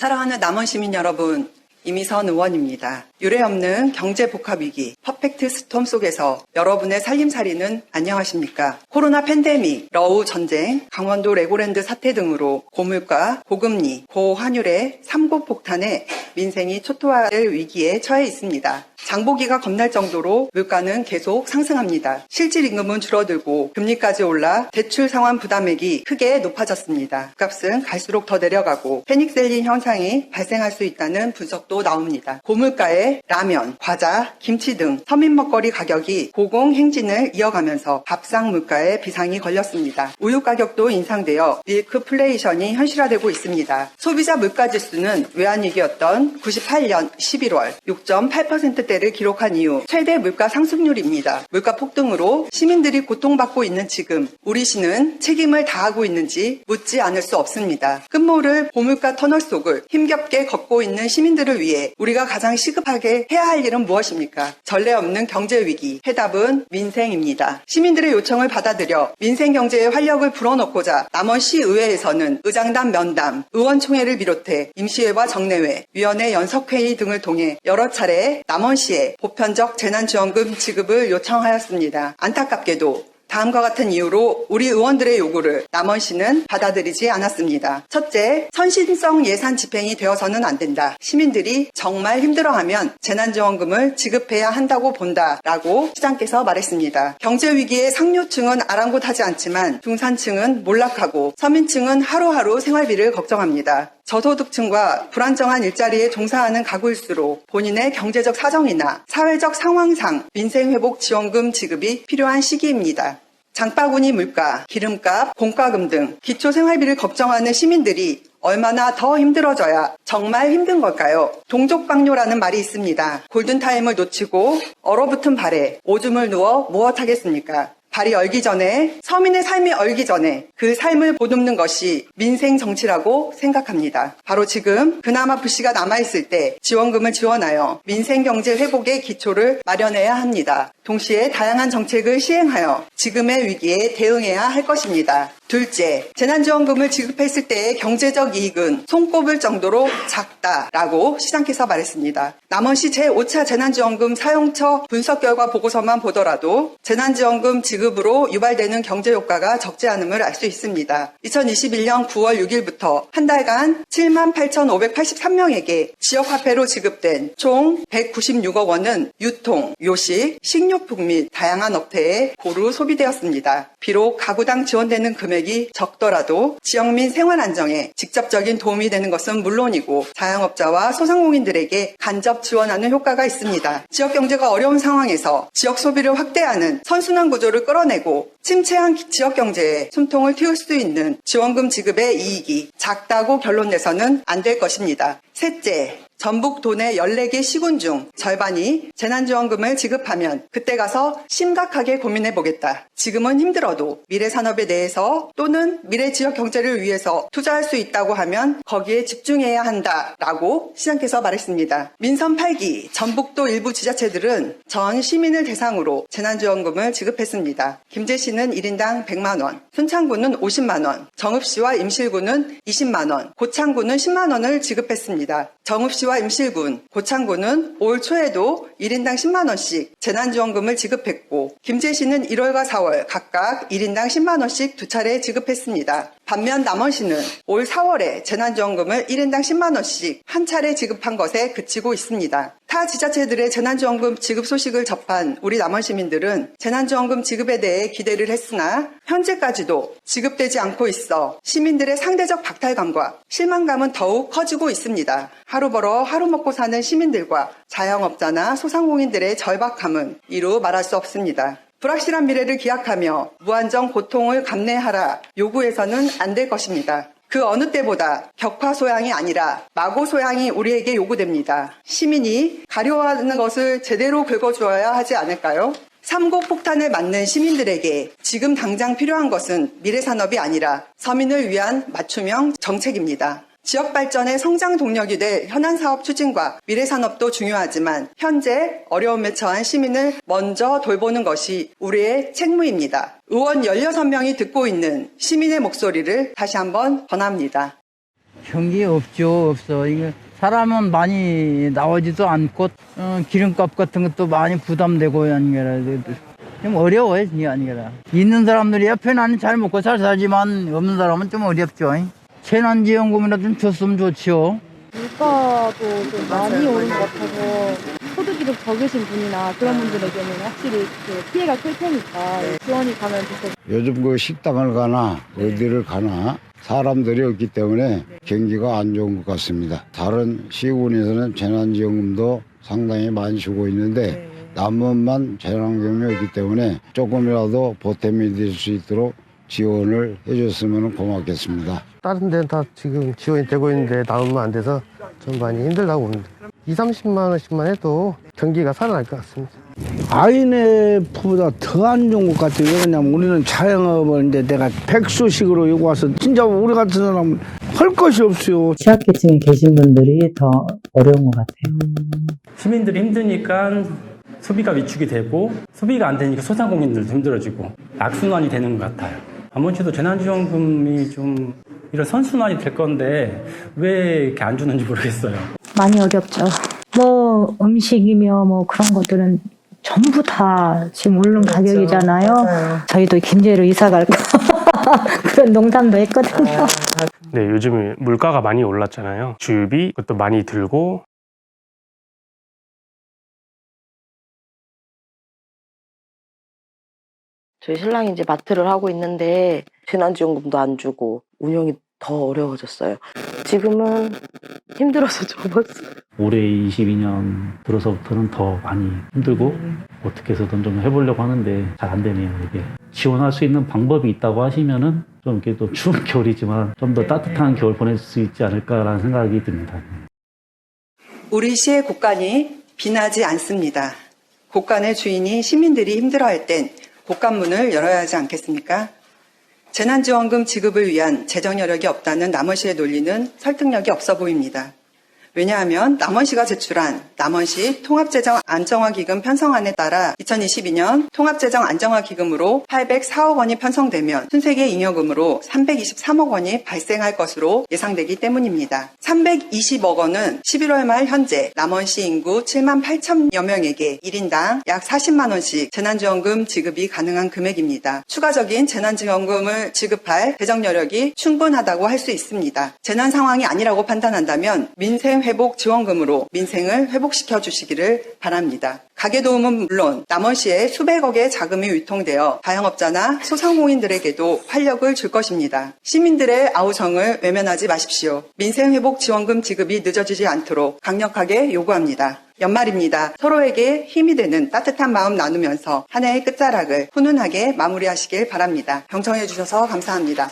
사랑하는 남원 시민 여러분, 이미선 의원입니다. 유례없는 경제 복합 위기, 퍼펙트 스톰 속에서 여러분의 살림살이는 안녕하십니까? 코로나 팬데믹, 러우 전쟁, 강원도 레고랜드 사태 등으로 고물가, 고금리, 고환율의 삼고 폭탄에 민생이 초토화될 위기에 처해 있습니다. 장보기가 겁날 정도로 물가는 계속 상승합니다. 실질 임금은 줄어들고 금리까지 올라 대출 상환 부담액이 크게 높아졌습니다. 값은 갈수록 더 내려가고 패닉셀링 현상이 발생할 수 있다는 분석도 나옵니다. 고물가에 라면, 과자, 김치 등 서민 먹거리 가격이 고공행진을 이어가면서 밥상 물가에 비상이 걸렸습니다. 우유 가격도 인상되어 밀크플레이션이 현실화되고 있습니다. 소비자 물가지수는 외환위기였던 98년 11월 6.8%대를 기록한 이후 최대 물가 상승률입니다. 물가 폭등으로 시민들이 고통받고 있는 지금 우리 시는 책임을 다하고 있는지 묻지 않을 수 없습니다. 끝모를 고물가 터널 속을 힘겹게 걷고 있는 시민들을 위해 우리가 가장 시급하게 해야 할 일은 무엇입니까? 전례 없는 경제 위기, 해답은 민생입니다. 시민들의 요청을 받아들여 민생 경제에 활력을 불어넣고자 남원시의회에서는 의장단 면담, 의원총회를 비롯해 임시회와 정례회, 위원회 연석회의 등을 통해 여러 차례 남원시에 보편적 재난지원금 지급을 요청하였습니다. 안타깝게도 다음과 같은 이유로 우리 의원들의 요구를 남원시는 받아들이지 않았습니다. 첫째, 선신성 예산 집행이 되어서는 안 된다. 시민들이 정말 힘들어하면 재난지원금을 지급해야 한다고 본다라고 시장께서 말했습니다. 경제위기의 상류층은 아랑곳하지 않지만 중산층은 몰락하고 서민층은 하루하루 생활비를 걱정합니다. 저소득층과 불안정한 일자리에 종사하는 가구일수록 본인의 경제적 사정이나 사회적 상황상 민생회복 지원금 지급이 필요한 시기입니다. 장바구니 물가, 기름값, 공과금 등 기초생활비를 걱정하는 시민들이 얼마나 더 힘들어져야 정말 힘든 걸까요? 동족방뇨라는 말이 있습니다. 골든타임을 놓치고 얼어붙은 발에 오줌을 누워 무엇하겠습니까? 발이 얼기 전에, 서민의 삶이 얼기 전에 그 삶을 보듬는 것이 민생 정치라고 생각합니다. 바로 지금 그나마 불씨가 남아있을 때 지원금을 지원하여 민생 경제 회복의 기초를 마련해야 합니다. 동시에 다양한 정책을 시행하여 지금의 위기에 대응해야 할 것입니다. 둘째, 재난지원금을 지급했을 때의 경제적 이익은 손꼽을 정도로 작다라고 시장께서 말했습니다. 남원시 제5차 재난지원금 사용처 분석 결과 보고서만 보더라도 재난지원금 지급으로 유발되는 경제효과가 적지 않음을 알 수 있습니다. 2021년 9월 6일부터 한 달간 78,583명에게 지역화폐로 지급된 총 196억 원은 유통, 요식, 식료품 및 다양한 업태에 고루 소비되었습니다. 비록 가구당 지원되는 금액이 적더라도 지역민 생활 안정에 직접적인 도움이 되는 것은 물론이고 자영업자와 소상공인들에게 간접 지원하는 효과가 있습니다. 지역 경제가 어려운 상황에서 지역 소비를 확대하는 선순환 구조를 끌어내고 침체한 지역 경제에 숨통을 틔울 수 있는 지원금 지급의 이익이 작다고 결론 내서는 안 될 것입니다. 셋째, 전북 도내 14개 시군 중 절반이 재난지원금을 지급하면 그때 가서 심각하게 고민해보겠다. 지금은 힘들어도 미래 산업에 대해서 또는 미래 지역 경제를 위해서 투자할 수 있다고 하면 거기에 집중해야 한다라고 시장께서 말했습니다. 민선 8기 전북도 일부 지자체들은 전 시민을 대상으로 재난지원금을 지급했습니다. 김제시는 1인당 100만 원, 순창구는 50만 원, 정읍시와 임실구는 20만 원, 고창구는 10만 원을 지급했습니다. 정읍시와 임실군, 고창구는 올 초에도 1인당 10만 원씩 재난지원금을 지급했고 김제시는 1월과 4월 각각 1인당 10만 원씩 두 차례 지급했습니다. 반면 남원시는 올 4월에 재난지원금을 1인당 10만 원씩 한 차례 지급한 것에 그치고 있습니다. 타 지자체들의 재난지원금 지급 소식을 접한 우리 남원 시민들은 재난지원금 지급에 대해 기대를 했으나 현재까지도 지급되지 않고 있어 시민들의 상대적 박탈감과 실망감은 더욱 커지고 있습니다. 하루 벌어 하루 먹고 사는 시민들과 자영업자나 소상공인들의 절박함은 이루 말할 수 없습니다. 불확실한 미래를 기약하며 무한정 고통을 감내하라 요구해서는 안 될 것입니다. 그 어느 때보다 격파 소양이 아니라 마고 소양이 우리에게 요구됩니다. 시민이 가려워하는 것을 제대로 긁어주어야 하지 않을까요? 삼고 폭탄을 맞는 시민들에게 지금 당장 필요한 것은 미래산업이 아니라 서민을 위한 맞춤형 정책입니다. 지역 발전의 성장 동력이 될 현안 사업 추진과 미래 산업도 중요하지만 현재 어려움에 처한 시민을 먼저 돌보는 것이 우리의 책무입니다. 의원 16명이 듣고 있는 시민의 목소리를 다시 한번 전합니다. 경기 없죠. 없어. 이게 사람은 많이 나오지도 않고 기름값 같은 것도 많이 부담되고 아니라 좀 어려워요. 이게 아니라 있는 사람들이 옆에는 잘 먹고 잘 살지만 없는 사람은 좀 어렵죠. 재난지원금이라 좀 줬으면 좋죠. 물가도 좀 많이 오른 것 같아서 소득이 좀 적으신 분이나 그런 분들에게는 확실히 그 피해가 클 테니까 지원이 가면 좋겠어요. 요즘 그 식당을 가나 어디를 가나 사람들이 없기 때문에 경기가 안 좋은 것 같습니다. 다른 시군에서는 재난지원금도 상당히 많이 주고 있는데 남원만 재난지원금이 없기 때문에 조금이라도 보탬이 될 수 있도록 지원을 해줬으면 고맙겠습니다. 다른 데는 다 지금 지원이 되고 있는데 나오면 안 돼서 좀 많이 힘들다고 봅니다. 20-30만 원씩만 해도 경기가 살아날 것 같습니다. IMF보다 더 안 좋은 것 같아요. 왜냐면 우리는 자영업을 이제 내가 백수식으로 여기 와서 진짜 우리 같은 사람은 할 것이 없어요. 취약계층에 계신 분들이 더 어려운 것 같아요. 시민들이 힘드니까 소비가 위축이 되고 소비가 안 되니까 소상공인들도 힘들어지고 악순환이 되는 것 같아요. 아무래도 재난지원금이 좀 이런 선순환이 될 건데 왜 이렇게 안 주는지 모르겠어요. 많이 어렵죠. 뭐 음식이며 뭐 그런 것들은 전부 다 지금 오른 가격이잖아요. 맞아요. 저희도 김제로 이사 갈까 그런 농담도 했거든요. 네, 요즘 물가가 많이 올랐잖아요. 주유비 그것도 많이 들고 저희 신랑이 이제 마트를 하고 있는데 재난지원금도 안 주고 운영이 더 어려워졌어요. 지금은 힘들어서 접었어요. 올해 22년 들어서부터는 더 많이 힘들고 어떻게 해서든 좀 해보려고 하는데 잘 안 되네요. 이게 지원할 수 있는 방법이 있다고 하시면은 좀 이렇게 또 추운 겨울이지만 좀 더 따뜻한 겨울 보낼 수 있지 않을까라는 생각이 듭니다. 우리 시의 곳간이 빛나지 않습니다. 곳간의 주인이 시민들이 힘들어할 땐 곳간문을 열어야 하지 않겠습니까? 재난지원금 지급을 위한 재정 여력이 없다는 남원시의 논리는 설득력이 없어 보입니다. 왜냐하면 남원시가 제출한 남원시 통합재정안정화기금 편성안에 따라 2022년 통합재정안정화기금으로 804억 원이 편성되면 순세계 잉여금으로 323억 원이 발생할 것으로 예상되기 때문입니다. 320억 원은 11월 말 현재 남원시 인구 7만 8천여 명에게 1인당 약 40만 원씩 재난지원금 지급이 가능한 금액입니다. 추가적인 재난지원금을 지급할 재정 여력이 충분하다고 할 수 있습니다. 재난 상황이 아니라고 판단한다면 민생회복 지원금으로 민생을 회복시켜 주시기를 바랍니다. 가계도움은 물론 남원시에 수백억의 자금이 유통되어 자영업자나 소상공인들에게도 활력을 줄 것입니다. 시민들의 아우성을 외면하지 마십시오. 민생회복 지원금 지급이 늦어지지 않도록 강력하게 요구합니다. 연말입니다. 서로에게 힘이 되는 따뜻한 마음 나누면서 한 해의 끝자락을 훈훈하게 마무리하시길 바랍니다. 경청해 주셔서 감사합니다.